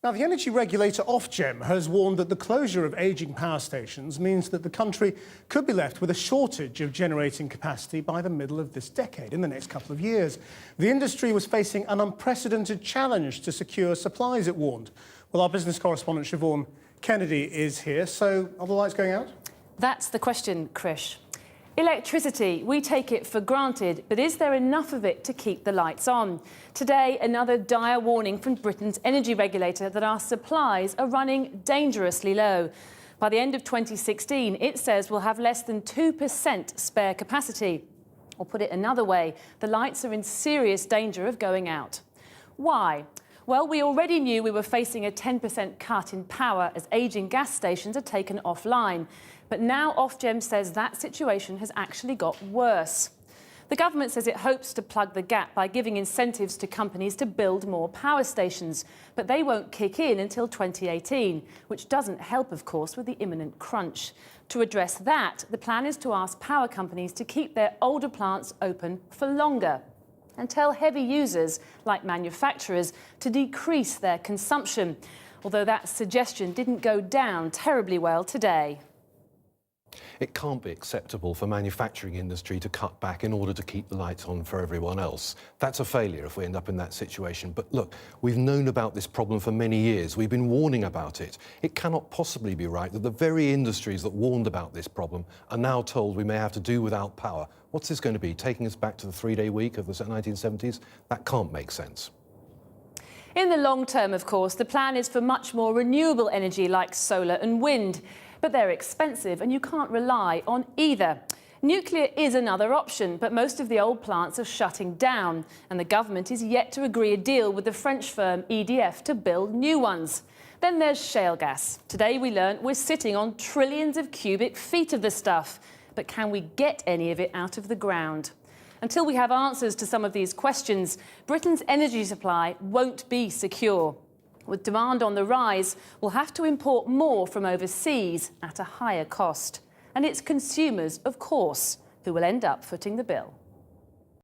Now, the energy regulator Ofgem has warned that the closure of ageing power stations means that the country could be left with a shortage of generating capacity by the middle of this decade, in the next couple of years. The industry was facing an unprecedented challenge to secure supplies, it warned. Well, our business correspondent Siobhan Kennedy is here. So, are the lights going out? That's the question, Krish. Electricity, we take it for granted, but is there enough of it to keep the lights on? Today, another dire warning from Britain's energy regulator that our supplies are running dangerously low. By the end of 2016, it says we'll have less than 2% spare capacity. Or put it another way, the lights are in serious danger of going out. Why? Well, we already knew we were facing a 10% cut in power as ageing gas stations are taken offline. But now Ofgem says that situation has actually got worse. The government says it hopes to plug the gap by giving incentives to companies to build more power stations. But they won't kick in until 2018, which doesn't help, of course, with the imminent crunch. To address that, the plan is to ask power companies to keep their older plants open for longer and tell heavy users, like manufacturers, to decrease their consumption, although that suggestion didn't go down terribly well today. It can't be acceptable for manufacturing industry to cut back in order to keep the lights on for everyone else. That's a failure if we end up in that situation. But look, we've known about this problem for many years. We've been warning about it. It cannot possibly be right that the very industries that warned about this problem are now told we may have to do without power. What's this going to be, taking us back to the three-day week of the 1970s? That can't make sense. In the long term, of course, the plan is for much more renewable energy like solar and wind. But they're expensive and you can't rely on either. Nuclear is another option, but most of the old plants are shutting down and the government is yet to agree a deal with the French firm EDF to build new ones. Then there's shale gas. Today we learnt we're sitting on trillions of cubic feet of the stuff. But can we get any of it out of the ground? Until we have answers to some of these questions, Britain's energy supply won't be secure. With demand on the rise, we'll have to import more from overseas at a higher cost. And it's consumers, of course, who will end up footing the bill.